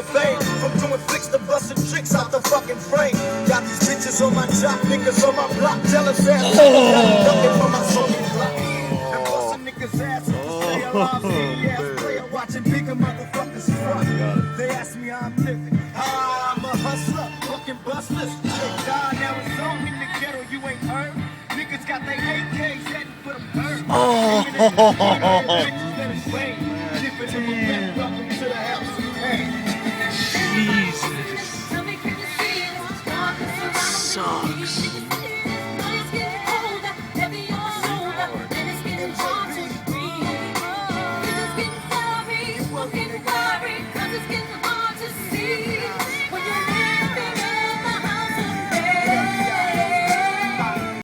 nigga fame. From doing flicks to busting tricks out the fucking frame. Got these bitches on my job, niggas on my block, telling fast ducking for my soaking block. And busting niggas' ass to stay alive. Ass player watching bigger motherfuckers front. They ask me how I'm living. I'm a hustler, fucking bustless. God, now it's on in the ghetto, you ain't heard. Niggas got their AKs heading for them birds. Welcome to the house. Sucks. It's getting